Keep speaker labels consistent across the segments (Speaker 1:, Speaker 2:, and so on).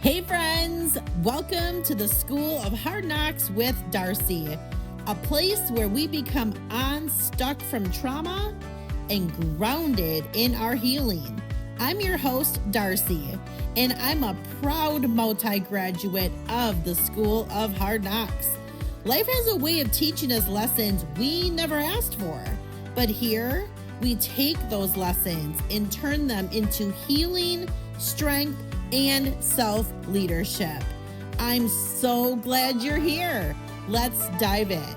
Speaker 1: Hey friends, welcome to the School of Hard Knocks with Darcie, a place where we become unstuck from trauma and grounded in our healing. I'm your host, Darcie, and I'm a proud multi-graduate of the School of Hard Knocks. Life has a way of teaching us lessons we never asked for, but here we take those lessons and turn them into healing, strength, and self-leadership. I'm so glad you're here. Let's dive in.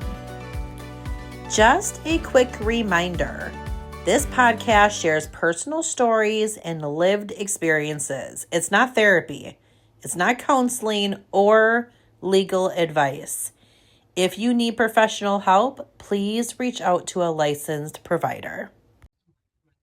Speaker 2: Just a quick reminder. This podcast shares personal stories and lived experiences. It's not therapy. It's not counseling or legal advice. If you need professional help, please reach out to a licensed provider.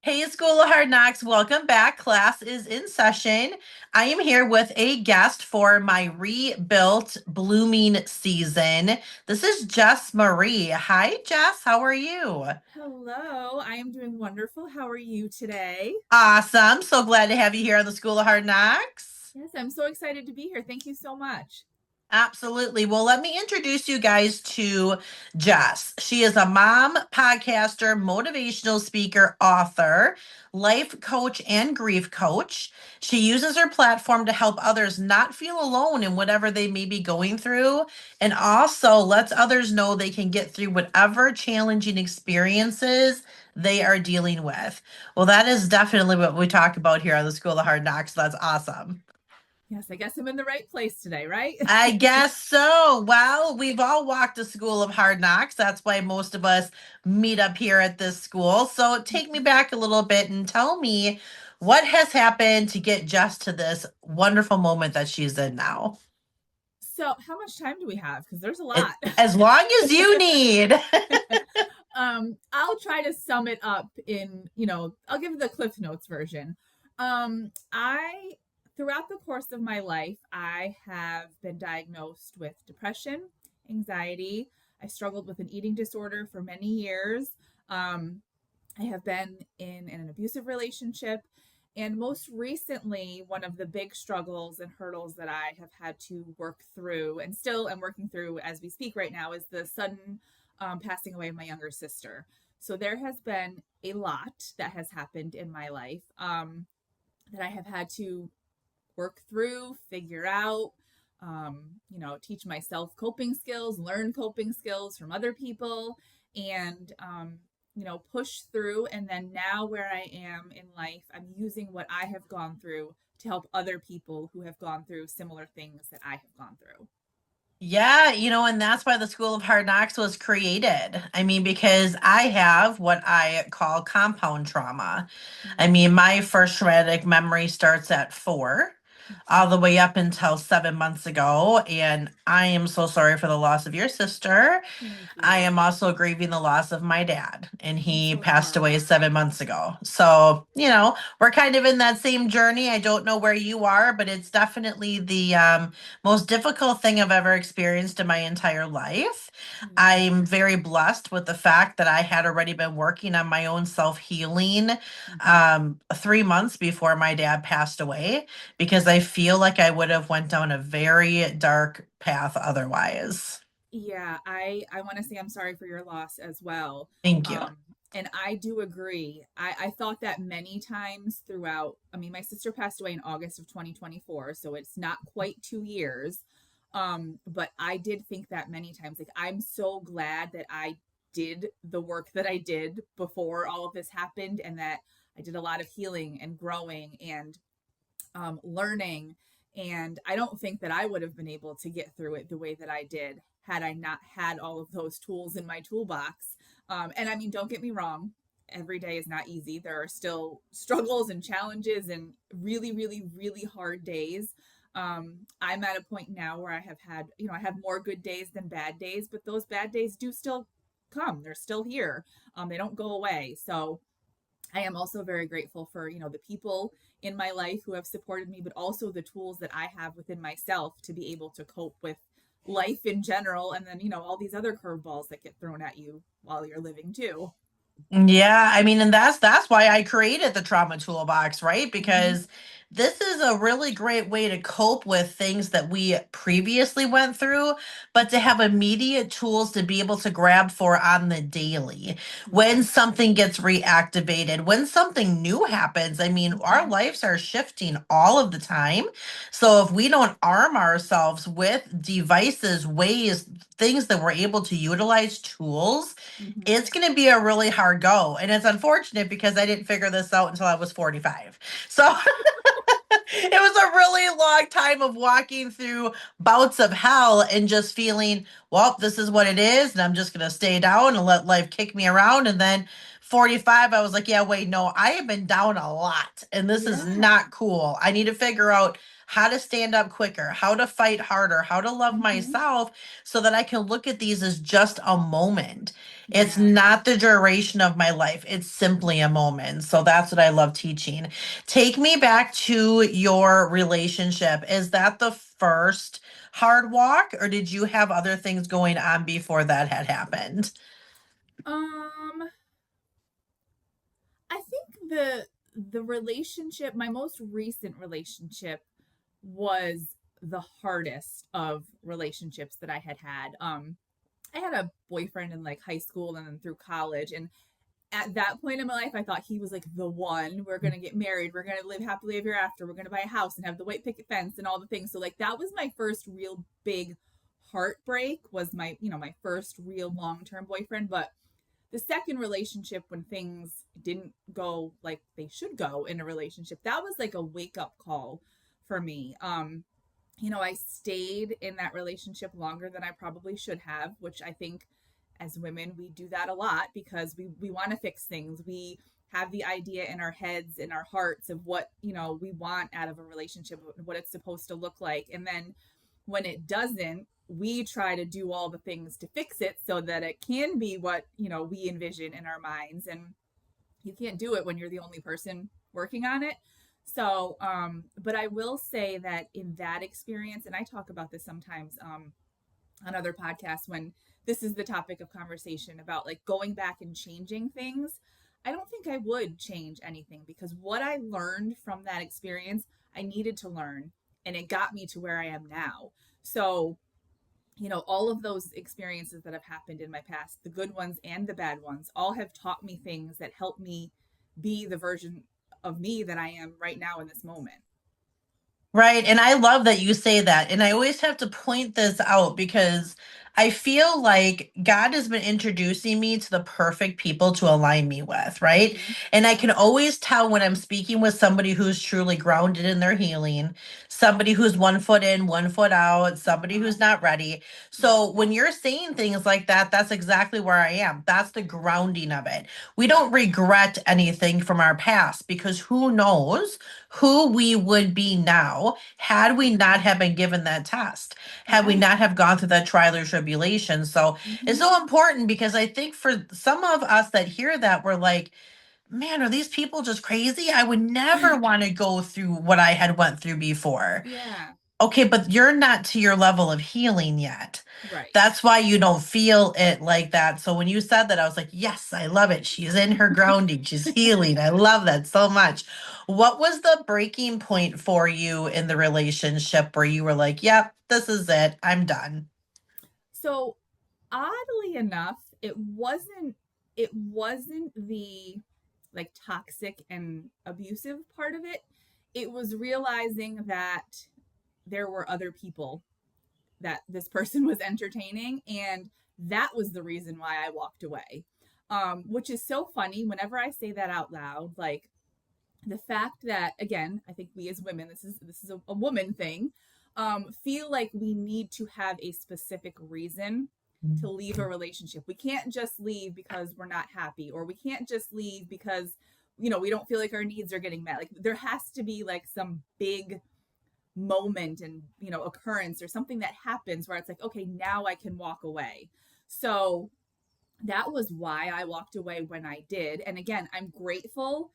Speaker 2: Hey, School of Hard Knocks, welcome back. Class is in session. I am here with a guest for my rebuilt blooming season. This is Jess Marie. Hi, Jess. How are you?
Speaker 3: Hello, I am doing wonderful. How are you today?
Speaker 2: Awesome. So glad to have you here on the School of Hard Knocks.
Speaker 3: Yes, I'm so excited to be here. Thank you so much.
Speaker 2: Absolutely. Well, let me introduce you guys to Jess. She is a mom, podcaster, motivational speaker, author, life coach, and grief coach. She uses her platform to help others not feel alone in whatever they may be going through, and also lets others know they can get through whatever challenging experiences they are dealing with. Well, that is definitely what we talk about here on the School of Hard Knocks. So that's awesome.
Speaker 3: Yes, I guess I'm in the right place today, right?
Speaker 2: I guess so. Well, we've all walked the School of Hard Knocks. That's why most of us meet up here at this school. So take me back a little bit and tell me what has happened to get Jess to this wonderful moment that she's in now.
Speaker 3: So, how much time do we have? Because there's a lot.
Speaker 2: As long as you need.
Speaker 3: I'll try to sum it up in, I'll give the Cliff Notes version. Throughout the course of my life, I have been diagnosed with depression, anxiety. I struggled with an eating disorder for many years. I have been in an abusive relationship. And most recently, one of the big struggles and hurdles that I have had to work through, and still am working through as we speak right now, is the sudden passing away of my younger sister. So there has been a lot that has happened in my life that I have had to work through, figure out, teach myself coping skills, learn coping skills from other people, and, push through. And then now where I am in life, I'm using what I have gone through to help other people who have gone through similar things that I have gone through.
Speaker 2: Yeah, and that's why the School of Hard Knocks was created. I mean, because I have what I call compound trauma. I mean, my first traumatic memory starts at 4, all the way up until 7 months ago. And I am so sorry for the loss of your sister. I am also grieving the loss of my dad, and he passed away 7 months ago. So, we're kind of in that same journey. I don't know where you are, but it's definitely the most difficult thing I've ever experienced in my entire life. I'm very blessed with the fact that I had already been working on my own self-healing 3 months before my dad passed away, because I feel like I would have went down a very dark path otherwise.
Speaker 3: Yeah, I want to say I'm sorry for your loss as well.
Speaker 2: Thank you.
Speaker 3: And I do agree. I thought that many times throughout. I mean, my sister passed away in August of 2024, so it's not quite 2 years. But I did think that many times. Like, I'm so glad that I did the work that I did before all of this happened, and that I did a lot of healing and growing and learning. And I don't think that I would have been able to get through it the way that I did had I not had all of those tools in my toolbox. And I mean, don't get me wrong, every day is not easy. There are still struggles and challenges and really, really, really hard days. I'm at a point now where I have had, I have more good days than bad days, but those bad days do still come. They're still here. They don't go away. So I am also very grateful for, the people in my life who have supported me, but also the tools that I have within myself to be able to cope with life in general. And then, all these other curveballs that get thrown at you while you're living too.
Speaker 2: Yeah, I mean, and that's why I created the trauma toolbox, right?
Speaker 3: Mm-hmm.
Speaker 2: Because this is a really great way to cope with things that we previously went through, but to have immediate tools to be able to grab for on the daily. When
Speaker 3: Right.
Speaker 2: something gets reactivated, when something new happens, I mean, our
Speaker 3: Mm-hmm.
Speaker 2: lives are shifting all of the time. So if we don't arm ourselves with devices, ways, things that we're able to utilize, tools,
Speaker 3: Mm-hmm.
Speaker 2: it's going to be a really hard go. And it's unfortunate because I didn't figure this out until I was 45. So it was a really long time of walking through bouts of hell and just feeling, well, this is what it is. And I'm just going to stay down and let life kick me around. And then 45, I was like, yeah, wait, no, I have been down a lot. And this is
Speaker 3: Yeah.
Speaker 2: not cool. I need to figure out how to stand up quicker, how to fight harder, how to love
Speaker 3: Mm-hmm.
Speaker 2: myself so that I can look at these as just a moment. It's
Speaker 3: Yeah.
Speaker 2: not the duration of my life. It's simply a moment. So that's what I love teaching. Take me back to your relationship. Is that the first hard walk, or did you have other things going on before that had happened?
Speaker 3: Um, I think the relationship, my most recent relationship was the hardest of relationships that I had had. I had a boyfriend in like high school and then through college, and at that point in my life I thought he was like the one. We're going to get married, we're going to live happily ever after, we're going to buy a house and have the white picket fence and all the things. So like that was my first real big heartbreak, was my, my first real long-term boyfriend. But the second relationship, when things didn't go like they should go in a relationship, that was like a wake up call for me. I stayed in that relationship longer than I probably should have, which I think as women we do that a lot because we want to fix things. We have the idea in our heads, in our hearts, of what, we want out of a relationship, what it's supposed to look like. And then when it doesn't, we try to do all the things to fix it so that it can be what, we envision in our minds. And you can't do it when you're the only person working on it. So, but I will say that in that experience, and I talk about this sometimes on other podcasts when this is the topic of conversation about like going back and changing things. I don't think I would change anything because what I learned from that experience, I needed to learn, and it got me to where I am now. So, all of those experiences that have happened in my past, the good ones and the bad ones, all have taught me things that help me be the version of me that I am right now in this moment.
Speaker 2: Right. And I love that you say that. And I always have to point this out because I feel like God has been introducing me to the perfect people to align me with, right?
Speaker 3: Mm-hmm.
Speaker 2: And I can always tell when I'm speaking with somebody who's truly grounded in their healing, somebody who's 1 foot in, 1 foot out, somebody
Speaker 3: Uh-huh.
Speaker 2: who's not ready.
Speaker 3: Yep.
Speaker 2: So when you're saying things like that, that's exactly where I am. That's the grounding of it. We
Speaker 3: Yep.
Speaker 2: don't regret anything from our past because who knows who we would be now had we not have been given that test, had we
Speaker 3: Yeah.
Speaker 2: not have gone through that trial or tribulation. So it's
Speaker 3: Mm-hmm.
Speaker 2: so important because I think for some of us that hear that, we're like, man, are these people just crazy? I would never want to go through what I had went through before.
Speaker 3: Yeah.
Speaker 2: Okay, but you're not to your level of healing yet.
Speaker 3: Right.
Speaker 2: That's why you don't feel it like that. So when you said that, I was like, yes, I love it. She's in her grounding. She's healing. I love that so much. What was the breaking point for you in the relationship where you were like, yep, this is it. I'm done.
Speaker 3: So oddly enough, it wasn't the like toxic and abusive part of it. It was realizing that there were other people that this person was entertaining, and that was the reason why I walked away. Which is so funny whenever I say that out loud. Like the fact that, again, I think we as women, this is a woman thing, feel like we need to have a specific reason to leave a relationship. We can't just leave because we're not happy, or we can't just leave because we don't feel like our needs are getting met. Like there has to be like some big moment and occurrence or something that happens where it's like, okay, now I can walk away. So that was why I walked away when I did. And again, I'm grateful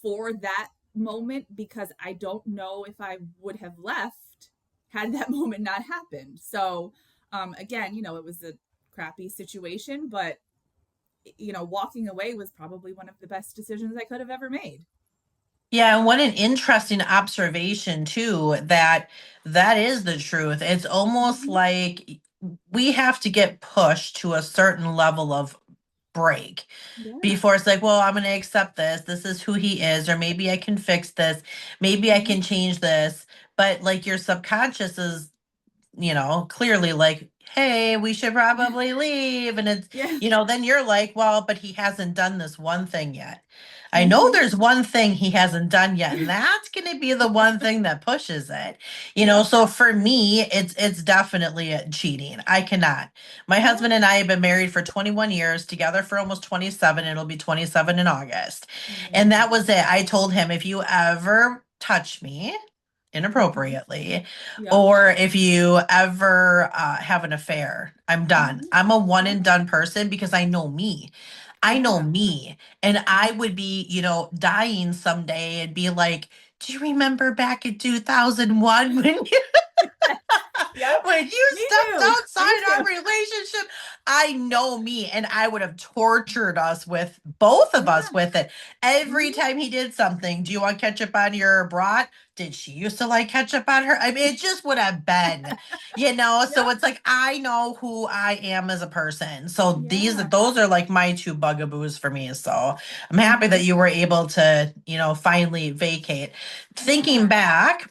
Speaker 3: for that moment because I don't know if I would have left had that moment not happened. So again, it was a crappy situation, but walking away was probably one of the best decisions I could have ever made.
Speaker 2: Yeah, and what an interesting observation too, that is the truth. It's almost
Speaker 3: Mhm.
Speaker 2: like we have to get pushed to a certain level of break
Speaker 3: Yeah.
Speaker 2: before it's like, well, I'm going to accept this. This is who he is, or maybe I can fix this. Maybe I
Speaker 3: Mhm.
Speaker 2: can change this. But like your subconscious is, clearly like, hey, we should probably leave. And it's,
Speaker 3: Yeah.
Speaker 2: then you're like, well, but he hasn't done this one thing yet. I know
Speaker 3: Mhm.
Speaker 2: there's one thing he hasn't done yet, and that's going to be the one thing that pushes it.
Speaker 3: Yep.
Speaker 2: So for me, it's definitely cheating. I cannot. My
Speaker 3: Yeah.
Speaker 2: husband and I have been married for 21 years, together for almost 27. It'll be 27 in August. And that
Speaker 3: Amazing.
Speaker 2: was it. I told him, if you ever touch me
Speaker 3: Mhm.
Speaker 2: inappropriately,
Speaker 3: Yep.
Speaker 2: or if you ever have an affair, I'm done.
Speaker 3: Mhm.
Speaker 2: I'm a one
Speaker 3: Yeah.
Speaker 2: and done person because I know me. I know
Speaker 3: Yeah.
Speaker 2: me. And I
Speaker 3: Mhm.
Speaker 2: would be, dying someday and be like, do you remember back in 2001 when you
Speaker 3: Yep.
Speaker 2: when you
Speaker 3: Me
Speaker 2: stepped
Speaker 3: too. Me
Speaker 2: outside our
Speaker 3: too.
Speaker 2: relationship? I know me, and I would have tortured us with both of us
Speaker 3: Yeah.
Speaker 2: with it. Every
Speaker 3: Mhm.
Speaker 2: time he did something, do you want ketchup on your brat? Did she used to like ketchup on her? I mean, it just would have been, so
Speaker 3: Yep.
Speaker 2: it's like I know who I am as a person. So
Speaker 3: Yeah.
Speaker 2: those are like my two bugaboos for me. So I'm happy that
Speaker 3: Mhm.
Speaker 2: you were able to, finally vacate. Thinking
Speaker 3: Yeah.
Speaker 2: back,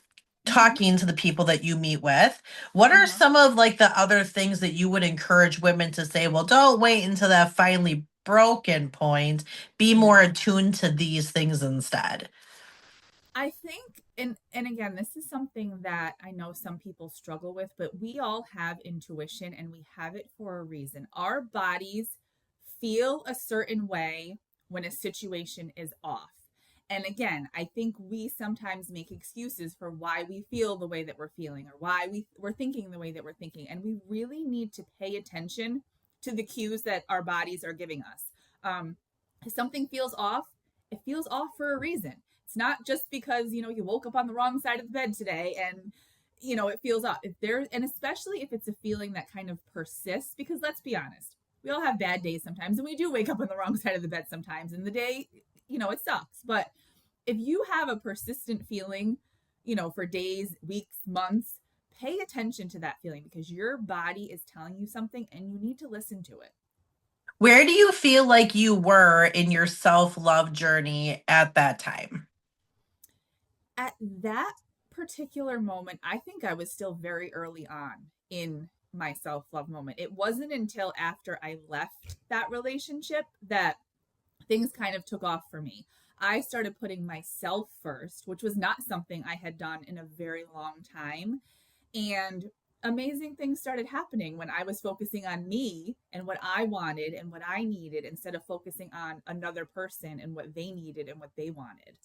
Speaker 3: Mhm.
Speaker 2: talking to the people that you meet with, what are
Speaker 3: Uh-huh.
Speaker 2: some of like the other things that you would encourage women to say, well, don't wait until that finally broken point. Be more
Speaker 3: Yeah.
Speaker 2: attuned to these things instead.
Speaker 3: I think, and again, this is something that I know some people struggle with, but we all have intuition and we have it for a reason. Our bodies feel a certain way when a situation is off. And again, I think we sometimes make excuses for why we feel the way that we're feeling or why we're thinking the way that we're thinking. And we really need to pay attention to the cues that our bodies are giving us. If something feels off, it feels off for a reason. It's not just because, you woke up on the wrong side of the bed today and, it feels off. If there, and especially if it's a feeling that kind of persists, because let's be honest, we all have bad days sometimes and we do wake up on the wrong side of the bed sometimes and the day, it sucks. But if you have a persistent feeling, for days, weeks, months, pay attention to that feeling because your body is telling you something and you need to listen to it.
Speaker 2: Where do you feel like you were in your self love journey at that time?
Speaker 3: At that particular moment, I think I was still very early on in my self love moment. It wasn't until after I left that relationship that things kind of took off for me. I started putting myself first, which was not something I had done in a very long time. And amazing things started happening when I was focusing on me and what I wanted and what I needed instead of focusing on another person and what they needed and what they wanted.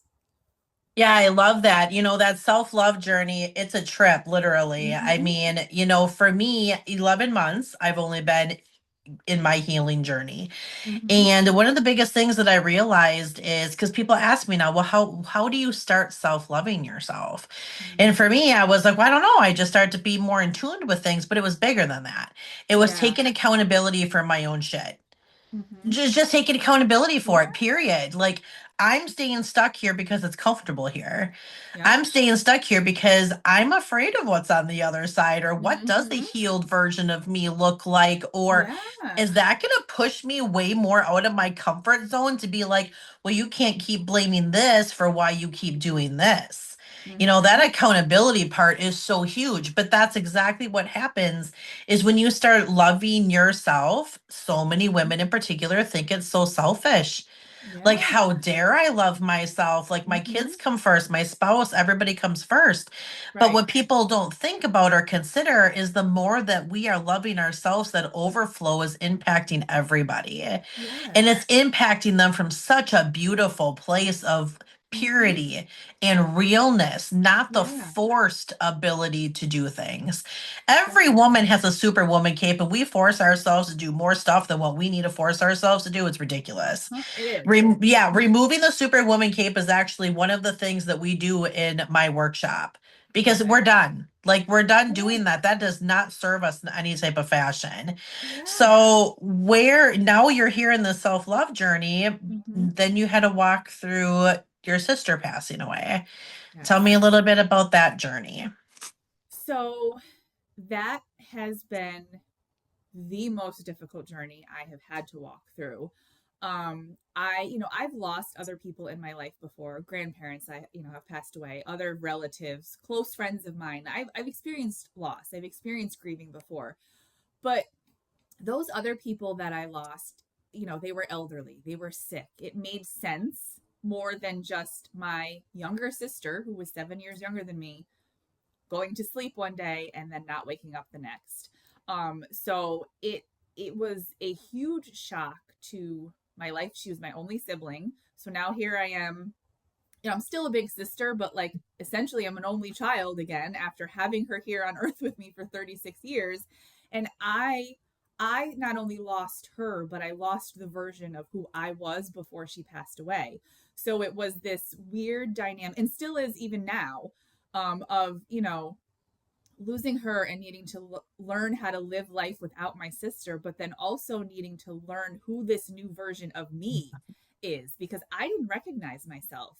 Speaker 2: Yeah, I love that. That self love journey, it's a trip, literally. I
Speaker 3: Mm-hmm.
Speaker 2: mean, for me, 11 months, I've only been in my healing journey.
Speaker 3: Mm-hmm.
Speaker 2: And one of the biggest things that I realized is because people ask me now, well, how do you start self-loving yourself? And
Speaker 3: Mm-hmm.
Speaker 2: for me, I was like, well, I don't know. I just started to be more in tune with things, but it was bigger than that. It was
Speaker 3: Yeah.
Speaker 2: taking accountability for my own shit.
Speaker 3: Mm-hmm.
Speaker 2: Just taking accountability for
Speaker 3: Yeah.
Speaker 2: it, period. Like, I'm staying stuck here because it's comfortable here.
Speaker 3: Yep.
Speaker 2: I'm staying stuck here because I'm afraid of what's on the other side, or what does the
Speaker 3: Mm-hmm.
Speaker 2: healed version of me look like, or
Speaker 3: Yeah.
Speaker 2: is that going to push me way more out of my comfort zone to be like, well, you can't keep blaming this for why you keep doing this. That
Speaker 3: Mm-hmm.
Speaker 2: accountability part is so huge, but that's exactly what happens is when you start loving yourself. So many
Speaker 3: Mm-hmm.
Speaker 2: women in particular think it's so selfish. Like,
Speaker 3: Yeah.
Speaker 2: how dare I love myself? Like, my
Speaker 3: Mm-hmm.
Speaker 2: kids come first, my spouse, everybody comes first. But
Speaker 3: Right.
Speaker 2: what people don't think about or consider is the more that we are loving ourselves, that overflow is impacting everybody. And
Speaker 3: Yes.
Speaker 2: it's impacting them from such a beautiful place of
Speaker 3: Mm-hmm.
Speaker 2: purity and realness, not the
Speaker 3: Yeah.
Speaker 2: forced ability to do things. Every woman
Speaker 3: Definitely.
Speaker 2: has a superwoman cape, and we force ourselves to do more stuff than what we need to force ourselves to do. It's ridiculous.
Speaker 3: Uh-huh. It is.
Speaker 2: Yeah, removing the superwoman cape is actually one of the things that we do in my workshop because
Speaker 3: Okay.
Speaker 2: we're done. Like, we're done
Speaker 3: Yeah.
Speaker 2: doing that. That does not serve us in any type of fashion.
Speaker 3: Yeah.
Speaker 2: So, where now you're here in the self love journey,
Speaker 3: Hmm.
Speaker 2: then you had to walk through your sister passing away. Tell me a
Speaker 3: Yes.
Speaker 2: little bit about that journey.
Speaker 3: So that has been the most difficult journey I have had to walk through. I've lost other people in my life before, grandparents have passed away, other relatives, close friends of mine. I've experienced loss. I've experienced grieving before. But those other people that I lost, they were elderly, they were sick. It made sense more than just my younger sister, who was 7 years younger than me, going to sleep one day and then not waking up the next. So it was a huge shock to my life. She was my only sibling. So now here I am. I'm still a big sister, but like essentially I'm an only child again after having her here on earth with me for 36 years. And I not only lost her, but I lost the version of who I was before she passed away. So it was this weird dynamic, and still is even now, of losing her and needing to learn how to live life without my sister, but then also needing to learn who this new version of me is, because I didn't recognize myself.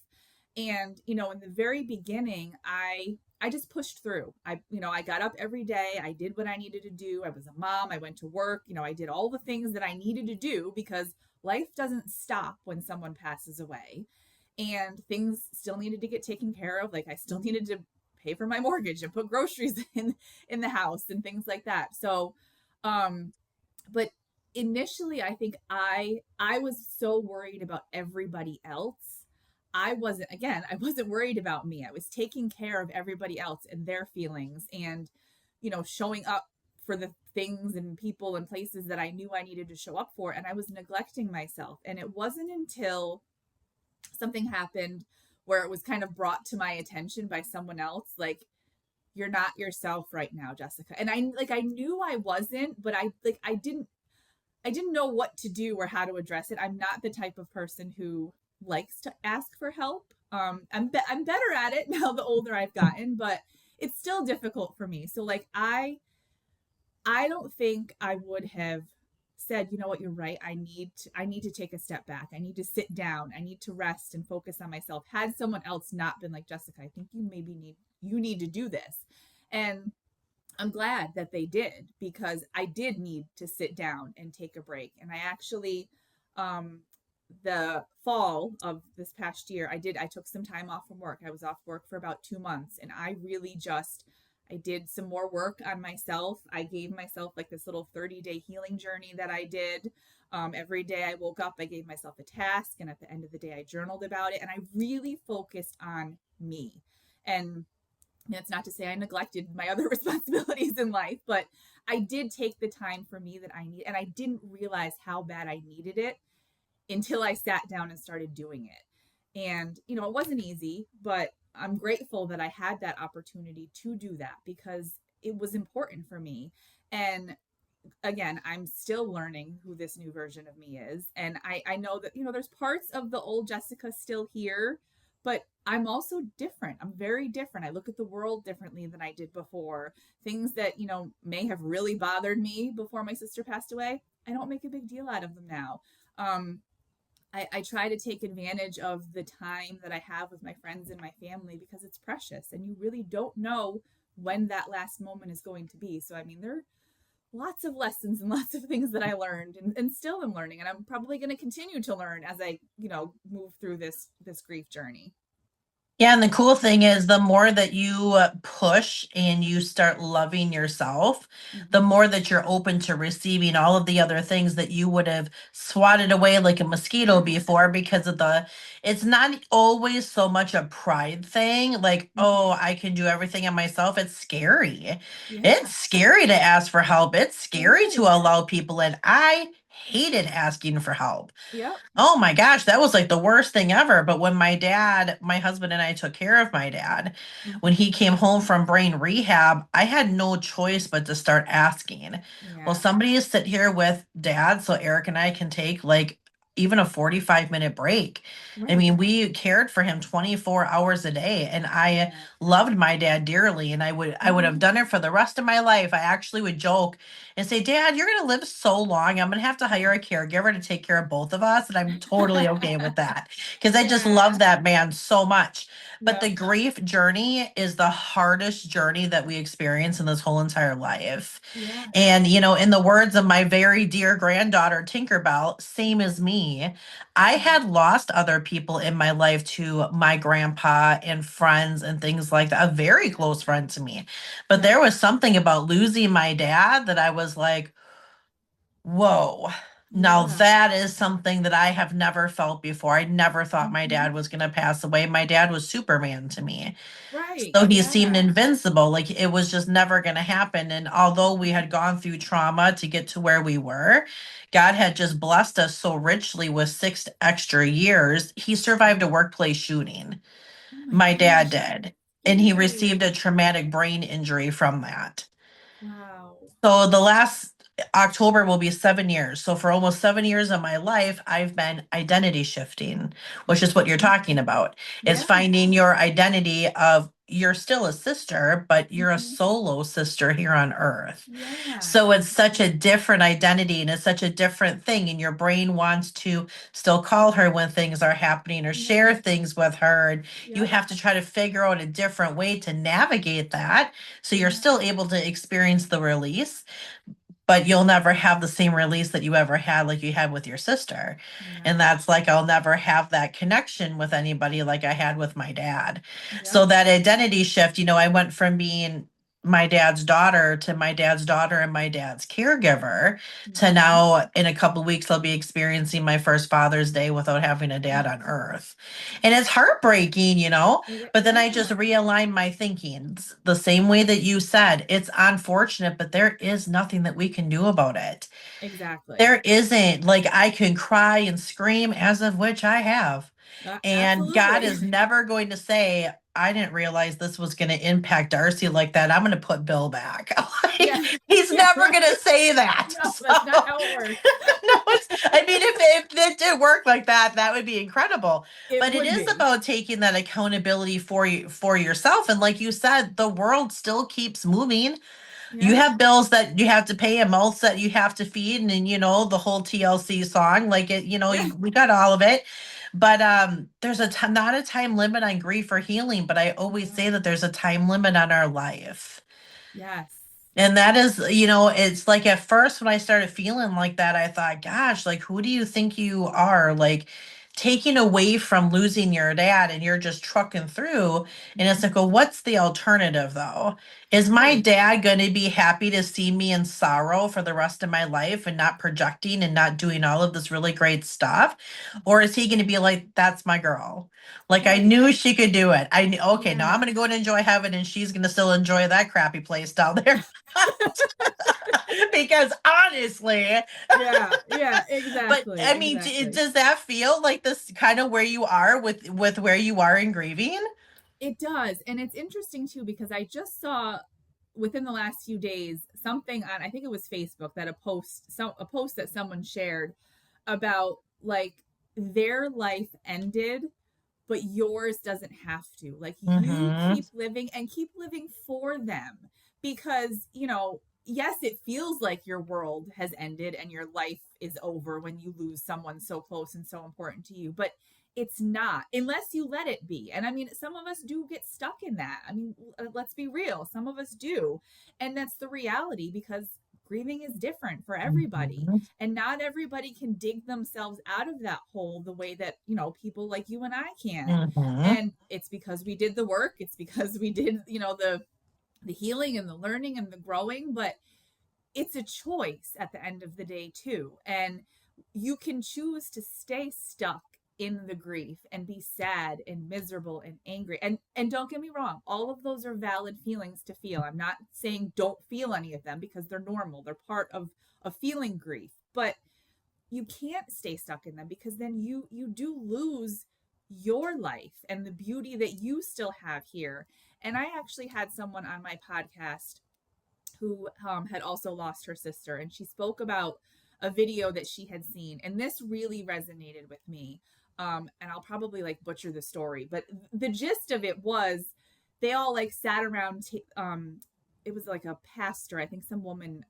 Speaker 3: And in the very beginning, I just pushed through. I got up every day. I did what I needed to do. I was a mom. I went to work. I did all the things that I needed to do, because life doesn't stop when someone passes away. And things still needed to get taken care of. Like, I still needed to pay for my mortgage and put groceries in the house and things like that. So, but initially, I think I was so worried about everybody else. I wasn't worried about me. I was taking care of everybody else and their feelings, and showing up for the things and people and places that I knew I needed to show up for, and I was neglecting myself. And it wasn't until something happened where it was kind of brought to my attention by someone else, like, you're not yourself right now, Jessica. And I knew I wasn't, but I didn't know what to do or how to address it. I'm not the type of person who likes to ask for help. I'm better at it now the older I've gotten, but it's still difficult for me. So like I don't think I would have said, you know what, you're right. I need to take a step back. I need to sit down. I need to rest and focus on myself. Had someone else not been like, Jessica, I think you need to do this. And I'm glad that they did, because I did need to sit down and take a break. And I actually, the fall of this past year, I took some time off from work. I was off work for about 2 months, and I did some more work on myself. I gave myself like this little 30-day healing journey that I did. Every day I woke up, I gave myself a task, and at the end of the day, I journaled about it, and I really focused on me. And it's not to say I neglected my other responsibilities in life, but I did take the time for me that I need, and I didn't realize how bad I needed it until I sat down and started doing it. And, it wasn't easy, but I'm grateful that I had that opportunity to do that, because it was important for me. And again, I'm still learning who this new version of me is. And I know that, there's parts of the old Jessica still here, but I'm also different. I'm very different. I look at the world differently than I did before. Things that, may have really bothered me before my sister passed away, I don't make a big deal out of them now. I try to take advantage of the time that I have with my friends and my family, because it's precious, and you really don't know when that last moment is going to be. So, there are lots of lessons and lots of things that I learned and still am learning. And I'm probably going to continue to learn as I, move through this grief journey.
Speaker 2: Yeah, and the cool thing is, the more that you push and you start loving yourself, the more that you're open to receiving all of the other things that you would have swatted away like a mosquito before, because it's not always so much a pride thing, like, oh, I can do everything on myself. It's scary.
Speaker 3: Yeah.
Speaker 2: It's scary to ask for help. It's scary to allow people in. I hated asking for help.
Speaker 3: Yep.
Speaker 2: Oh my gosh, that was like the worst thing ever. But when my husband and I took care of my dad, when he came home from brain rehab, I had no choice but to start asking.
Speaker 3: Yeah.
Speaker 2: Well, somebody is sit here with dad so Eric and I can take like even a 45-minute break. I
Speaker 3: Right.
Speaker 2: mean, we cared for him 24 hours a day, and I loved my dad dearly, and I would have done it for the rest of my life. I actually would joke and say, Dad, you're going to live so long. I'm going to have to hire a caregiver to take care of both of us. And I'm totally okay with that because I just love that man so much. But the
Speaker 3: Yep.
Speaker 2: grief journey is the hardest journey that we experience in this whole entire life.
Speaker 3: Yeah.
Speaker 2: And, in the words of my very dear granddaughter, Tinkerbell, same as me, I had lost other people in my life to my grandpa and friends and things like that. A very close friend to me. But there was something about losing my dad that I was like, whoa. Now
Speaker 3: Yeah.
Speaker 2: that is something that I have never felt before. I never thought my
Speaker 3: Mhm.
Speaker 2: dad was going to pass away. My dad was Superman to me.
Speaker 3: Right.
Speaker 2: So he seemed
Speaker 3: Yeah.
Speaker 2: invincible, like it was just never going to happen. And although we had gone through trauma to get to where we were, God had just blessed us so richly with 6 extra years. He survived a workplace shooting.
Speaker 3: Oh my
Speaker 2: My dad
Speaker 3: gosh.
Speaker 2: did. And he received
Speaker 3: Yay.
Speaker 2: a traumatic brain injury from that.
Speaker 3: Wow.
Speaker 2: So the last October will be 7 years. So for almost 7 years of my life, I've been identity shifting, which is what you're talking about. Is
Speaker 3: Yeah.
Speaker 2: finding your identity of you're still a sister, but you're a
Speaker 3: Mhm.
Speaker 2: solo sister here on earth.
Speaker 3: Yeah.
Speaker 2: So it's such a different identity and it's such a different thing. And your brain wants to still call her when things are happening or share things with her. And you
Speaker 3: Yep.
Speaker 2: have to try to figure out a different way to navigate that. So you're still able to experience the release, but you'll never have the same release that you ever had like you had with your sister. And
Speaker 3: No.
Speaker 2: that's like I'll never have that connection with anybody like I had with my dad. So
Speaker 3: Yep.
Speaker 2: that identity shift, I went from being my dad's daughter to my dad's daughter and my dad's caregiver to
Speaker 3: Mhm.
Speaker 2: now in a couple weeks I'll be experiencing my first Father's Day without having a dad on earth. And it's heartbreaking, but then I just
Speaker 3: Yeah.
Speaker 2: realigned my thinking. It's the same way that you said, it's unfortunate, but there is nothing that we can do about it.
Speaker 3: Exactly.
Speaker 2: There isn't. Like I can cry and scream, as of which I have. And God
Speaker 3: Absolutely.
Speaker 2: is never going to say, I didn't realize this was going to impact Darcie like that. I'm going to put Bill back. Like,
Speaker 3: Yeah.
Speaker 2: he's
Speaker 3: Yeah.
Speaker 2: never going to say that.
Speaker 3: No,
Speaker 2: So,
Speaker 3: that's not how it works.
Speaker 2: no, I mean, if it did work like that, that would be incredible.
Speaker 3: It
Speaker 2: But it
Speaker 3: would
Speaker 2: is
Speaker 3: be.
Speaker 2: about taking that accountability for yourself. And like you said, the world still keeps moving. You
Speaker 3: Yeah.
Speaker 2: have bills that you have to pay and mouths that you have to feed, and the whole TLC song, like it,
Speaker 3: Yeah.
Speaker 2: we got all of it. But there's not a time limit on grief or healing, but I always say
Speaker 3: No.
Speaker 2: that there's a time limit on our life.
Speaker 3: Yes.
Speaker 2: And that is, it's like at first when I started feeling like that, I thought, gosh, like, who do you think you are? Like, taking away from losing your dad and you're just trucking through. And it's like, well, what's the alternative though? Is my
Speaker 3: Right.
Speaker 2: dad going to be happy to see me in sorrow for the rest of my life and not projecting and not doing all of this really great stuff? Or is he going to be like, that's my girl? Like, I
Speaker 3: Right.
Speaker 2: knew she could do it. I knew, okay, now I'm
Speaker 3: Yeah.
Speaker 2: going to go and enjoy heaven and she's going to still enjoy that crappy place down there. Because honestly,
Speaker 3: Yeah. Yeah.
Speaker 2: but
Speaker 3: Exactly.
Speaker 2: I mean,
Speaker 3: Exactly.
Speaker 2: does that feel like this kind of where you are with where you are in grieving?
Speaker 3: It does. And it's interesting too, because I just saw within the last few days something on, I think it was Facebook, that a post that someone shared about like their life ended, but yours doesn't have to. Like you
Speaker 2: Mm-hmm.
Speaker 3: keep living and keep living for them, because, yes, it feels like your world has ended and your life is over when you lose someone so close and so important to you, but it's not, unless you let it be. And I mean, some of us do get stuck in that. I mean, let's be real. Some of us do. And that's the reality, because grieving is different for everybody.
Speaker 2: Mm-hmm.
Speaker 3: And not everybody can dig themselves out of that hole the way that, people like you and I can.
Speaker 2: Mm-hmm.
Speaker 3: And it's because we did the work. It's because we did, the healing and the learning and the growing, but it's a choice at the end of the day too. And you can choose to stay stuck in the grief and be sad and miserable and angry. And don't get me wrong, all of those are valid feelings to feel. I'm not saying don't feel any of them, because they're normal. They're part of feeling grief. But you can't stay stuck in them, because then you do lose your life and the beauty that you still have here. And I actually had someone on my podcast who had also lost her sister, and she spoke about a video that she had seen, and this really resonated with me. And I'll probably like butcher the story, but the gist of it was they all like sat around. It was like a pastor, I think, some woman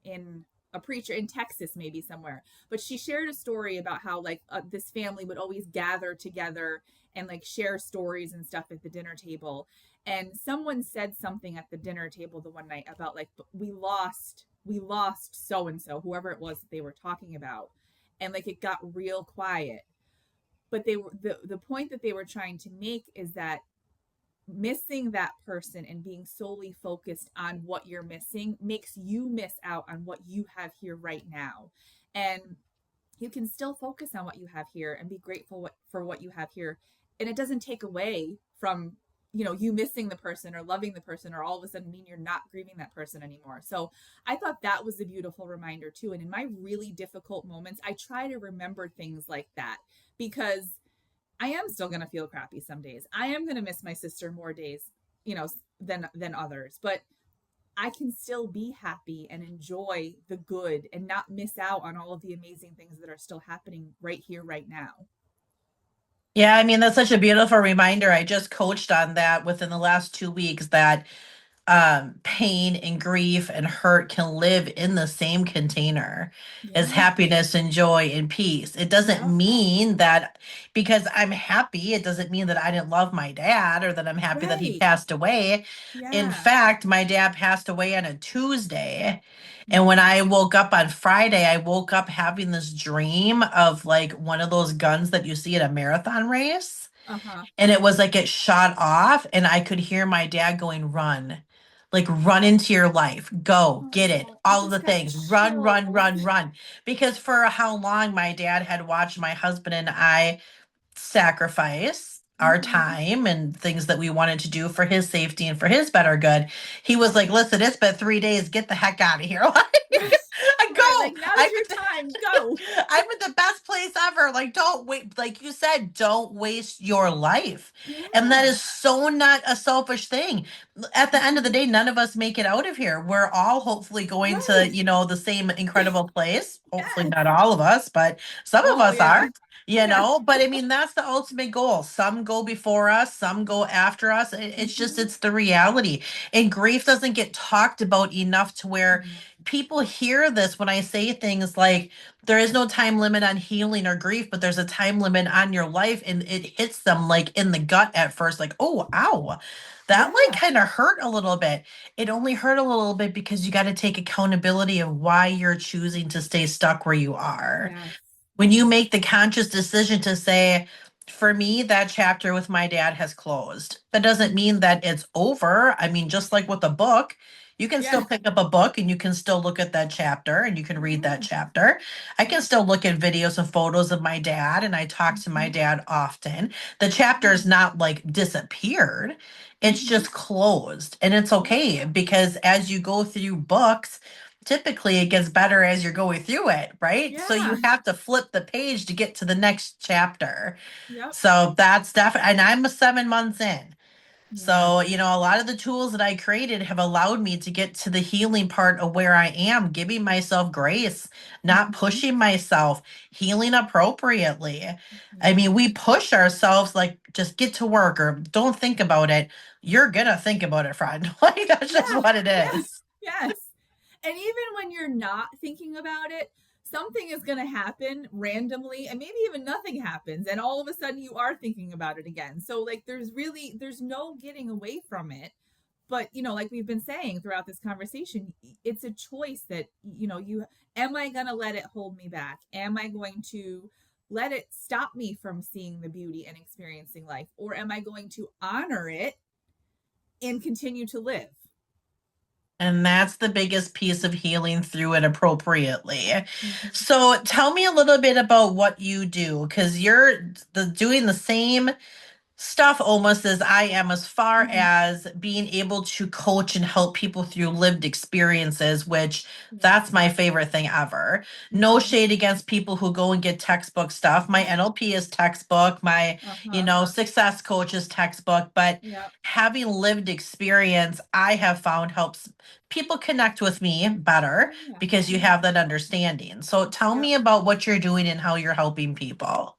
Speaker 3: in a preacher in Texas, maybe somewhere. But she shared a story about how like this family would always gather together and like share stories and stuff at the dinner table. And someone said something at the dinner table the one night about like we lost so and so, whoever it was that they were talking about, and like it got real quiet. But they were the point that they were trying to make is that missing that person and being solely focused on what you're missing makes you miss out on what you have here right now. And you can still focus on what you have here and be grateful for what you have here. And it doesn't take away from, you know, you missing the person or loving the person or all of a sudden mean you're not grieving that person anymore. So I thought that was a beautiful reminder too. And in my really difficult moments, I try to remember things like that, because I am still going to feel crappy some days. I am going to miss my sister more days, you know, than others, but I can still be happy and enjoy the good and not miss out on all of the amazing things that are still happening right here, right now.
Speaker 2: Yeah, I mean, that's such a beautiful reminder. I just coached on that within the last 2 weeks that pain and grief and hurt can live in the same container as
Speaker 3: Yeah.
Speaker 2: happiness and joy and peace. It doesn't
Speaker 3: Yep.
Speaker 2: mean that because I'm happy, it doesn't mean that I didn't love my dad or that I'm happy that he
Speaker 3: Right.
Speaker 2: passed away. In
Speaker 3: Yeah.
Speaker 2: fact, my dad passed away on a Tuesday. And when
Speaker 3: Mm.
Speaker 2: I woke up on Friday, I woke up having this dream of like one of those guns that you see at a marathon race.
Speaker 3: Uh-huh.
Speaker 2: And it was like it shot off, and I could hear my dad going, run, like run into your life, go get it,
Speaker 3: Oh, I
Speaker 2: all of the
Speaker 3: just got
Speaker 2: things, run, run,
Speaker 3: chills.
Speaker 2: run, run. Because for how long my dad had watched my husband and I sacrifice our
Speaker 3: Mm-hmm.
Speaker 2: time and things that we wanted to do for his safety and for his better good. He was like, listen, it's been 3 days, get the heck out of here. I
Speaker 3: Right.
Speaker 2: go.
Speaker 3: Like, now's your time. Go.
Speaker 2: I'm in the best place ever. Like, don't wait. Like you said, don't waste your life. And that
Speaker 3: Yeah.
Speaker 2: is so not a selfish thing. At the end of the
Speaker 3: Mm-hmm.
Speaker 2: day, none of us make it out of here. We're all hopefully going to,
Speaker 3: Right.
Speaker 2: the same incredible place. Hopefully
Speaker 3: Yes.
Speaker 2: not all of us, but some of
Speaker 3: Oh,
Speaker 2: us
Speaker 3: yeah.
Speaker 2: are.
Speaker 3: Yeah.
Speaker 2: But I mean, that's the ultimate goal. Some go before us, some go after us. It's just,
Speaker 3: Mm-hmm.
Speaker 2: it's the reality. And grief doesn't get talked about enough to where
Speaker 3: Mm.
Speaker 2: people hear this when I say things like, there is no time limit on healing or grief, but there's a time limit on your life. And it hits them like in the gut at first, like, oh, ow, that like
Speaker 3: Yeah.
Speaker 2: kind of hurt a little bit. It only hurt a little bit because you got to take accountability of why you're choosing to stay stuck where you are.
Speaker 3: Yes.
Speaker 2: When you make the conscious decision to say, for me, that chapter with my dad has closed. That doesn't mean that it's over. I mean, just like with a book, you can
Speaker 3: Yeah.
Speaker 2: still pick up a book and you can still look at that chapter and you can read that
Speaker 3: Yeah.
Speaker 2: chapter. I can still look at videos and photos of my dad, and I talk to my
Speaker 3: Mm-hmm.
Speaker 2: dad often. The chapter is not like disappeared, it's
Speaker 3: Mm-hmm.
Speaker 2: just closed. And it's
Speaker 3: Yep.
Speaker 2: okay because as you go through books, typically it gets better as you're going through it, right? So you
Speaker 3: Yeah.
Speaker 2: have to flip the page to get to the next chapter.
Speaker 3: Yep.
Speaker 2: So that's definitely, and I'm 7 months in.
Speaker 3: Yeah.
Speaker 2: So, a lot of the tools that I created have allowed me to get to the healing part of where I am, giving myself grace, not
Speaker 3: Mm-hmm.
Speaker 2: pushing myself, healing appropriately. I
Speaker 3: Yeah.
Speaker 2: mean, we push ourselves like just get to work or don't think about it. You're gonna think about it, friend. Like that's just
Speaker 3: Yeah.
Speaker 2: what it
Speaker 3: Yes.
Speaker 2: is.
Speaker 3: Yes. And even when you're not thinking about it, something is going to happen randomly, and maybe even nothing happens, and all of a sudden you are thinking about it again. So like there's no getting away from it. But like we've been saying throughout this conversation, it's a choice that you am I going to let it hold me back? Am I going to let it stop me from seeing the beauty and experiencing life, or am I going to honor it and continue to live?
Speaker 2: And that's the biggest piece of healing through it appropriately.
Speaker 3: Mm-hmm.
Speaker 2: So tell me a little bit about what you do, because you're doing the same stuff almost as I am, as far
Speaker 3: Mhm.
Speaker 2: as being able to coach and help people through lived experiences, which
Speaker 3: Yeah.
Speaker 2: that's my favorite thing ever. No
Speaker 3: Mhm.
Speaker 2: shade against people who go and get textbook stuff. My NLP is textbook, my,
Speaker 3: Uh-huh.
Speaker 2: success coach is textbook, but
Speaker 3: Yep.
Speaker 2: having lived experience, I have found helps people connect with me better
Speaker 3: Oh, yeah.
Speaker 2: because you have that understanding. So tell
Speaker 3: Yep.
Speaker 2: me about what you're doing and how you're helping people.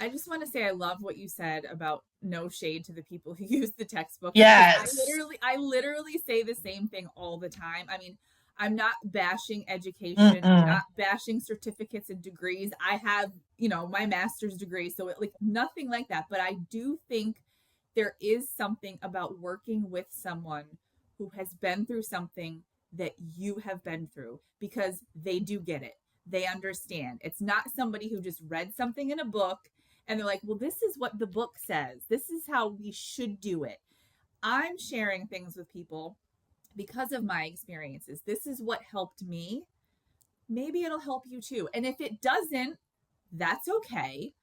Speaker 3: I just want to say I love what you said about no shade to the people who use the textbook, because
Speaker 2: Yes.
Speaker 3: I literally say the same thing all the time. I mean, I'm not bashing education. I'm
Speaker 2: Mm-mm.
Speaker 3: not bashing certificates and degrees. I have, my master's degree, so like nothing like that. But I do think there is something about working with someone who has been through something that you have been through, because they do get it. They understand. It's not somebody who just read something in a book and they're like, well, this is what the book says. This is how we should do it. I'm sharing things with people because of my experiences. This is what helped me. Maybe it'll help you too. And if it doesn't, that's okay.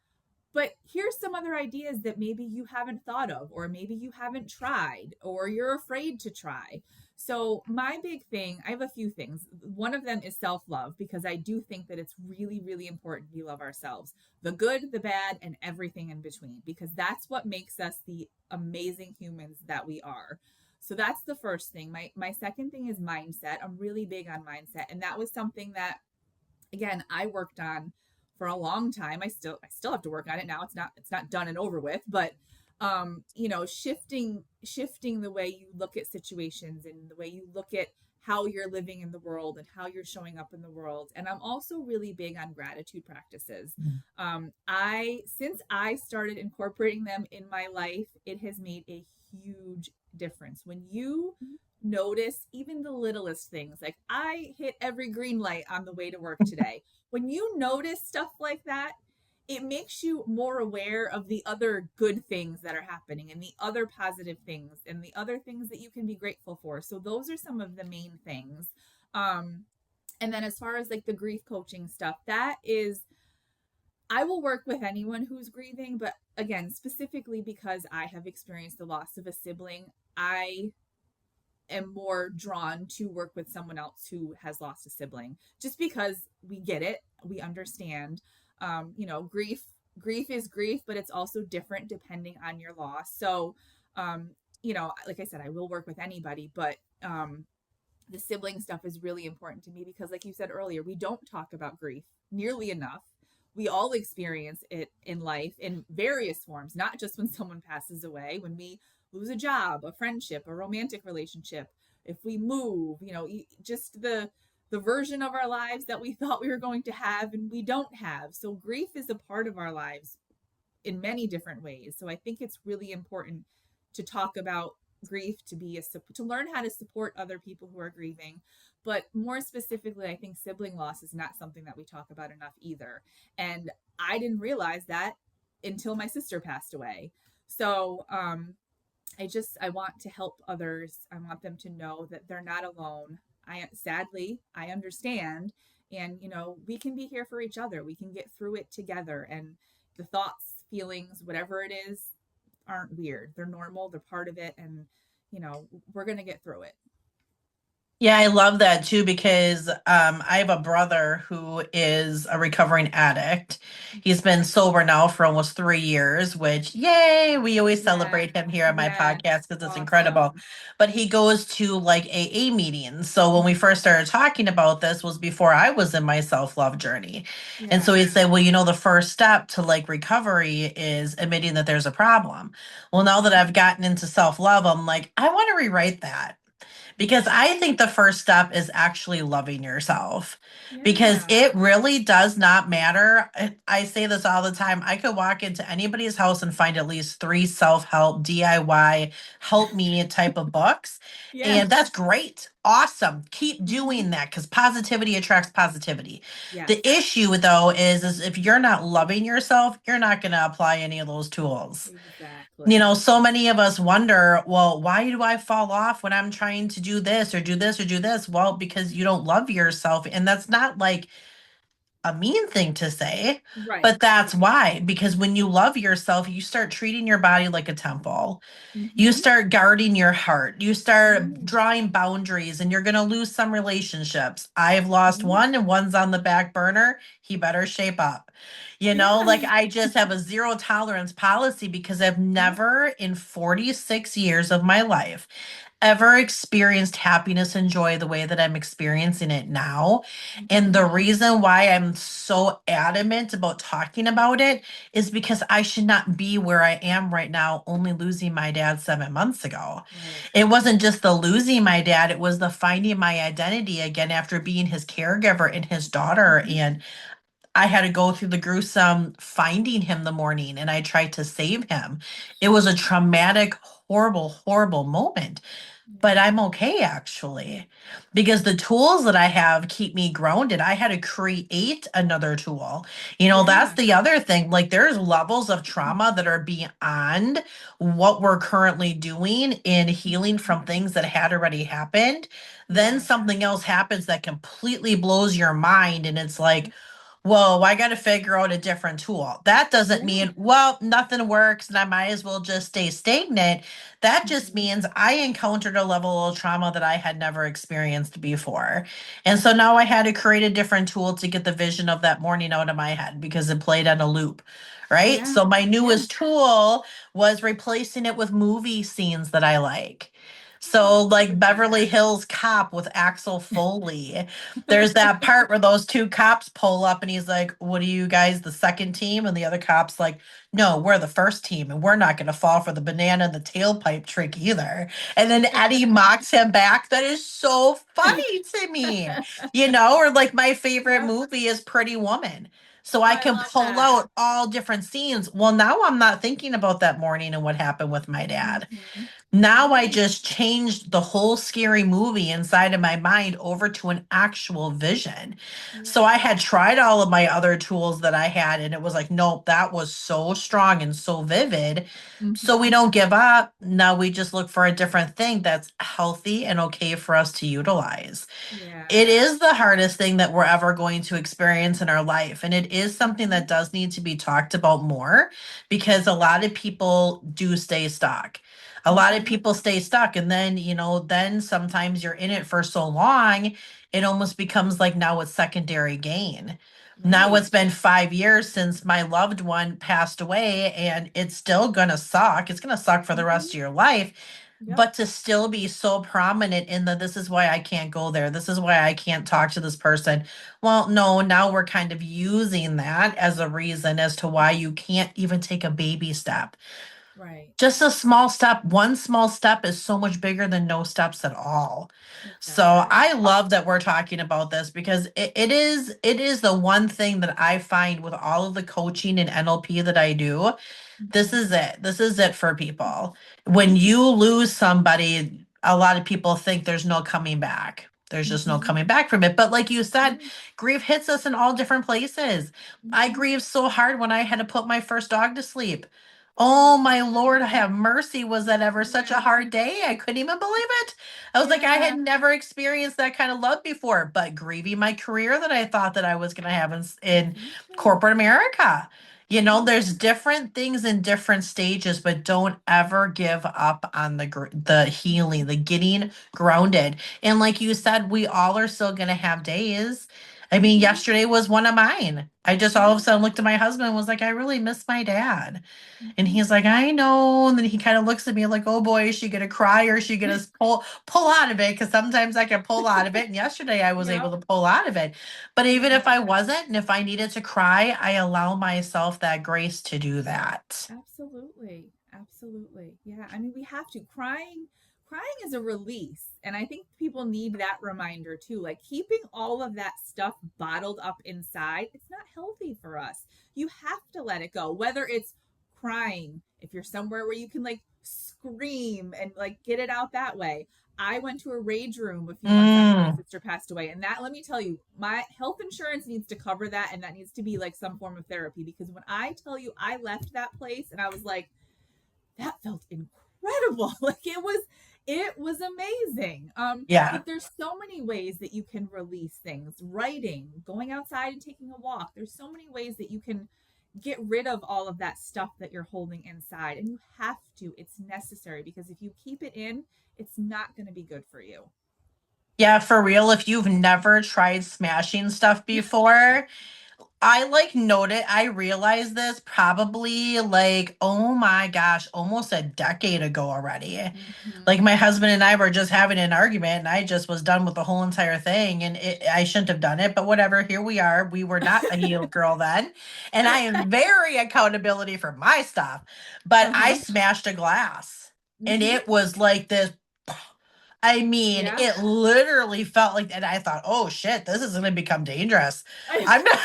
Speaker 3: But here's some other ideas that maybe you haven't thought of, or maybe you haven't tried, or you're afraid to try. So, my big thing, I have a few things. One of them is self love, because I do think that it's really, really important we love ourselves, the good, the bad, and everything in between, because that's what makes us the amazing humans that we are. So, that's the first thing. My second thing is mindset. I'm really big on mindset. And that was something that, again, I worked on for a long time. I still have to work on it now. It's not done and over with, but shifting the way you look at situations and the way you look at how you're living in the world and how you're showing up in the world. And I'm also really big on gratitude practices. I since I started incorporating them in my life, it has made a huge difference. When you notice even the littlest things, like I hit every green light on the way to work today. When you notice stuff like that, it makes you more aware of the other good things that are happening and the other positive things and the other things that you can be grateful for. So those are some of the main things. And then as far as like the grief coaching stuff, that is, I will work with anyone who's grieving, but again, specifically because I have experienced the loss of a sibling, I am more drawn to work with someone else who has lost a sibling, just because we get it, we understand. Grief is grief, but it's also different depending on your loss. So like I said, I will work with anybody, but the sibling stuff is really important to me, because like you said earlier, we don't talk about grief nearly enough. We all experience it in life in various forms, not just when someone passes away, when we lose a job, a friendship, a romantic relationship, if we move, just the version of our lives that we thought we were going to have and we don't have. So grief is a part of our lives in many different ways. So I think it's really important to talk about grief, to learn how to support other people who are grieving. But more specifically, I think sibling loss is not something that we talk about enough either. And I didn't realize that until my sister passed away. So I want to help others. I want them to know that they're not alone. I understand. And, we can be here for each other. We can get through it together. And the thoughts, feelings, whatever it is, aren't weird. They're normal. They're part of it. And, we're going to get through it.
Speaker 2: Yeah, I love that too, because I have a brother who is a recovering addict. He's been sober now for almost 3 years, which, yay, we always
Speaker 3: Yeah.
Speaker 2: celebrate him here on my
Speaker 3: Yes.
Speaker 2: podcast because it's incredible.
Speaker 3: Awesome.
Speaker 2: But he goes to like AA meetings. So when we first started talking about this was before I was in my self-love journey. And
Speaker 3: Yeah.
Speaker 2: so he'd say, well, the first step to like recovery is admitting that there's a problem. Well, now that I've gotten into self-love, I'm like, I want to rewrite that. Because I think the first step is actually loving yourself. Because
Speaker 3: Yeah.
Speaker 2: it really does not matter. I say this all the time. I could walk into anybody's house and find at least 3 self-help, DIY, help me type of books.
Speaker 3: Yeah.
Speaker 2: And that's great. Awesome. Keep
Speaker 3: Mhm.
Speaker 2: doing that, because positivity attracts positivity.
Speaker 3: Yes.
Speaker 2: The issue though is if you're not loving yourself, you're not going to apply any of those tools.
Speaker 3: Exactly.
Speaker 2: So many of us wonder, well, why do I fall off when I'm trying to do this or do this or do this? Well, because you don't love yourself. And that's not like a mean thing to say,
Speaker 3: Right.
Speaker 2: but that's why. Because when you love yourself, you start treating your body like a temple. You
Speaker 3: Mm-hmm.
Speaker 2: start guarding your heart. You start
Speaker 3: Right.
Speaker 2: drawing boundaries, and you're going to lose some relationships. I've lost
Speaker 3: Mm-hmm.
Speaker 2: one, and one's on the back burner. He better shape up. Like
Speaker 3: Yeah.
Speaker 2: I just have a zero tolerance policy because I've
Speaker 3: Yeah.
Speaker 2: never in 46 years of my life ever experienced happiness and joy the way that I'm experiencing it now. And the
Speaker 3: Mm-hmm.
Speaker 2: reason why I'm so adamant about talking about it is because I should not be where I am right now, only losing my dad 7 months ago.
Speaker 3: Right.
Speaker 2: It wasn't just the losing my dad, it was the finding my identity again after being his caregiver and his daughter.
Speaker 3: Mm-hmm.
Speaker 2: And I had to go through the gruesome finding him the morning and I tried to save him. It was a traumatic, horrible, horrible moment, but
Speaker 3: Yeah.
Speaker 2: I'm okay actually because the tools that I have keep me grounded. I had to create another tool. That's
Speaker 3: Yeah.
Speaker 2: the other thing. Like there's levels of trauma that are beyond what we're currently doing in healing from things that had already happened. Then
Speaker 3: Yeah.
Speaker 2: something else happens that completely blows your mind and it's like, whoa, I got to figure out a different tool. That doesn't
Speaker 3: Yeah.
Speaker 2: mean, well, nothing works and I might as well just stay stagnant. That just
Speaker 3: Mm-hmm.
Speaker 2: means I encountered a level of trauma that I had never experienced before. And so now I had to create a different tool to get the vision of that morning out of my head because it played on a loop. Right.
Speaker 3: Yeah.
Speaker 2: So my
Speaker 3: Yeah.
Speaker 2: newest tool was replacing it with movie scenes that I like.
Speaker 3: Oh,
Speaker 2: So, like
Speaker 3: yeah.
Speaker 2: Beverly Hills Cop with Axel Foley. There's that part where those two cops pull up and he's like, "What are you guys, the second team?" And the other cop's like, "No, we're the first team and we're not going to fall for the banana in the tailpipe trick either." And then Eddie mocks him back. That is so funny to me. Or like my favorite
Speaker 3: Yep.
Speaker 2: movie is Pretty Woman. So
Speaker 3: Oh,
Speaker 2: I
Speaker 3: I
Speaker 2: can
Speaker 3: love
Speaker 2: pull
Speaker 3: that.
Speaker 2: out all different scenes. Well, now I'm not thinking about that morning and what happened with my dad.
Speaker 3: Mm-hmm.
Speaker 2: Now I
Speaker 3: Yeah.
Speaker 2: just changed the whole scary movie inside of my mind over to an actual vision. So I
Speaker 3: Yeah.
Speaker 2: had tried all of my other tools that I had, and it was like, nope, that was so strong and so vivid. So we
Speaker 3: Mm-hmm.
Speaker 2: don't give up. Now we just look for a different thing that's healthy and okay for us to utilize.
Speaker 3: Yeah.
Speaker 2: It is the hardest thing that we're ever going to experience in our life. And it is something
Speaker 3: Mm-hmm.
Speaker 2: that does need to be talked about more because a lot of people do stay stuck. A lot of
Speaker 3: Mm-hmm.
Speaker 2: people stay stuck. And then, then sometimes you're in it for so long, it almost becomes like now it's secondary gain. Now
Speaker 3: Right.
Speaker 2: it's been 5 years since my loved one passed away, and it's still going to suck. It's going to suck for the rest
Speaker 3: Mm-hmm.
Speaker 2: of your life,
Speaker 3: Yep.
Speaker 2: but to still be so prominent in the this is why I can't go there. This is why I can't talk to this person. Well, no, now we're kind of using that as a reason as to why you can't even take a baby step.
Speaker 3: Right.
Speaker 2: Just a small step, one small step is so much bigger than no steps at all. So
Speaker 3: Exactly.
Speaker 2: I love that we're talking about this because it is the one thing that I find with all of the coaching and NLP that I do. This
Speaker 3: Mm-hmm.
Speaker 2: is it. This is it for people. When
Speaker 3: Yeah.
Speaker 2: you lose somebody, a lot of people think there's no coming back. There's just no
Speaker 3: Mm-hmm.
Speaker 2: coming back from it. But like you said,
Speaker 3: Yeah.
Speaker 2: grief hits us in all different places. I
Speaker 3: Mm-hmm.
Speaker 2: grieved so hard when I had to put my first dog to sleep. Oh my Lord, have mercy. Was that ever such a
Speaker 3: Yeah.
Speaker 2: hard day? I couldn't even believe it. I was like, I
Speaker 3: Yeah.
Speaker 2: had never experienced that kind of love before, but grieving my career that I thought that I was going to have in
Speaker 3: Exactly.
Speaker 2: corporate America.
Speaker 3: Yeah.
Speaker 2: There's different things in different stages, but don't ever give up on the healing, the getting grounded. And like you said, we all are still going to have days. I mean,
Speaker 3: Mm-hmm.
Speaker 2: yesterday was one of mine. I just all of a
Speaker 3: Yeah.
Speaker 2: sudden looked at my husband and was like, I really miss my dad. And
Speaker 3: Mm-hmm.
Speaker 2: he's like, I know. And then he kind of looks at me like, oh boy, is she gonna cry or is she gonna pull out of it? Because sometimes I can pull out of it. And yesterday I was able
Speaker 3: Yep.
Speaker 2: to pull out of it. But even if
Speaker 3: Yeah.
Speaker 2: I wasn't, and if I needed to cry, I allow myself that grace to do that.
Speaker 3: Absolutely. Absolutely. Yeah. I mean, we have to. Crying is a release. And I think people need that reminder too. Like keeping all of that stuff bottled up inside, it's not healthy for us. You have to let it go, whether it's crying, if you're somewhere where you can like scream and like get it out that way. I went to a rage room a few months after my
Speaker 2: Mm.
Speaker 3: sister passed away. And that, let me tell you, my health insurance needs to cover that. And that needs to be like some form of therapy. Because when I tell you I left that place and I was like, that felt incredible. Like It was amazing.
Speaker 2: Yeah.
Speaker 3: But there's so many ways that you can release things. Writing, going outside and taking a walk. There's so many ways that you can get rid of all of that stuff that you're holding inside. And you have to. It's necessary, because if you keep it in, it's not going to be good for you.
Speaker 2: Yeah, for real. If you've never tried smashing stuff before, I realized this probably like, oh my gosh, almost a decade ago already.
Speaker 3: Mm-hmm.
Speaker 2: Like my husband and I were just having an argument and I just was done with the whole entire thing and I shouldn't have done it, but whatever, here we are. We were not a healed girl then. And I am very accountability for my stuff, but I smashed a glass and it was like this. I mean,
Speaker 3: Yeah.
Speaker 2: it literally felt like, and I thought, oh shit, this is going to become dangerous. I'm not,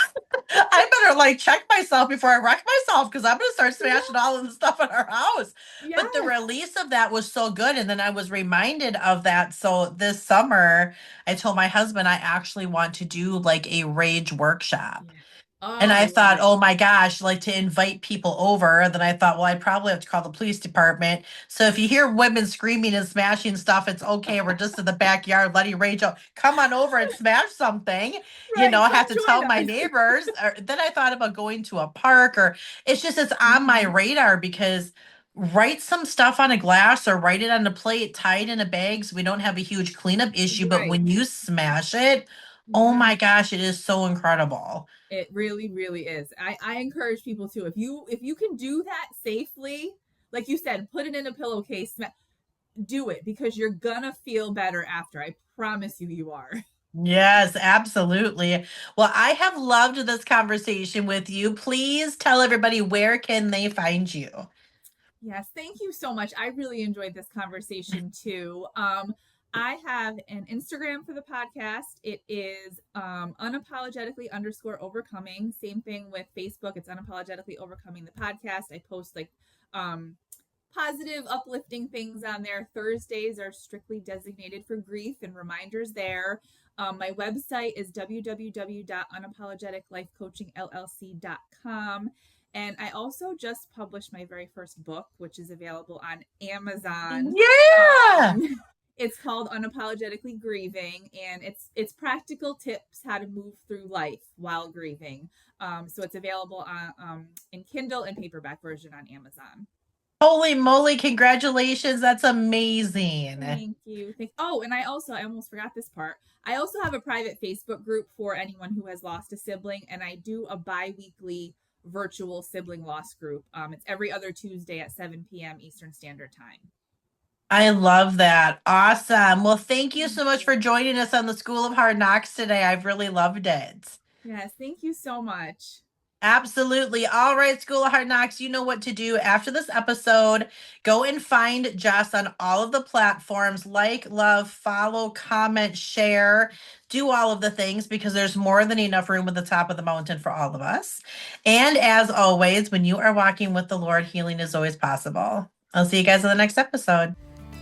Speaker 2: I better like check myself before I wreck myself because I'm going to start smashing all of the stuff in our house.
Speaker 3: Yes.
Speaker 2: But the release of that was so good. And then I was reminded of that. So this summer, I told my husband I actually want to do like a rage workshop.
Speaker 3: Yeah.
Speaker 2: And I thought, oh my gosh, like to invite people over. Then I thought, well, I probably have to call the police department. So if you hear women screaming and smashing stuff, it's okay. We're just in the backyard letting rage out. Come on over and smash something.
Speaker 3: Right,
Speaker 2: you know, I have to tell
Speaker 3: us.
Speaker 2: my neighbors. Then I thought about going to a park, or it's on my radar, because write some stuff on a glass or write it on a plate, tie it in a bag so we don't have a huge cleanup issue. But when you smash it, oh my gosh, it is so incredible.
Speaker 3: It really, really is. I encourage people to, if you can do that safely, like you said, put it in a pillowcase, do it, because you're gonna feel better after. I promise you are.
Speaker 2: Yes, absolutely. Well, I have loved this conversation with you. Please tell everybody, where can they find you?
Speaker 3: Yes, thank you so much. I really enjoyed this conversation too. I have an Instagram for the podcast. It is unapologetically_overcoming. Same thing with Facebook. It's unapologetically overcoming the podcast. I post like positive, uplifting things on there. Thursdays are strictly designated for grief and reminders there. My website is www.unapologeticlifecoachingllc.com. And I also just published my very first book, which is available on Amazon.
Speaker 2: Yeah.
Speaker 3: It's called Unapologetically Grieving, and it's practical tips how to move through life while grieving. So it's available on in Kindle and paperback version on Amazon.
Speaker 2: Holy moly, congratulations. That's amazing.
Speaker 3: Thank you. Oh, and I almost forgot this part. I also have a private Facebook group for anyone who has lost a sibling, and I do a bi-weekly virtual sibling loss group. It's every other Tuesday at 7 p.m. Eastern Standard Time.
Speaker 2: I love that. Awesome. Well, thank you so much for joining us on the School of Hard Knocks today. I've really loved it.
Speaker 3: Yes, thank you so much.
Speaker 2: Absolutely. All right, School of Hard Knocks, you know what to do after this episode. Go and find Jess on all of the platforms. Like, love, follow, comment, share. Do all of the things, because there's more than enough room at the top of the mountain for all of us. And as always, when you are walking with the Lord, healing is always possible. I'll see you guys in the next episode.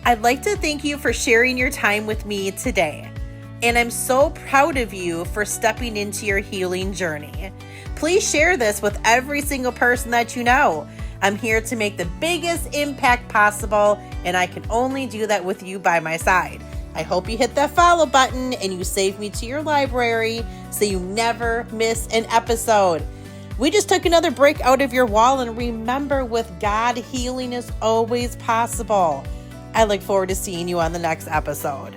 Speaker 2: I'd like to thank you for sharing your time with me today. And I'm so proud of you for stepping into your healing journey. Please share this with every single person that you know. I'm here to make the biggest impact possible, and I can only do that with you by my side. I hope you hit that follow button and you save me to your library so you never miss an episode. We just took another break out of your wall, and remember, with God, healing is always possible. I look forward to seeing you on the next episode.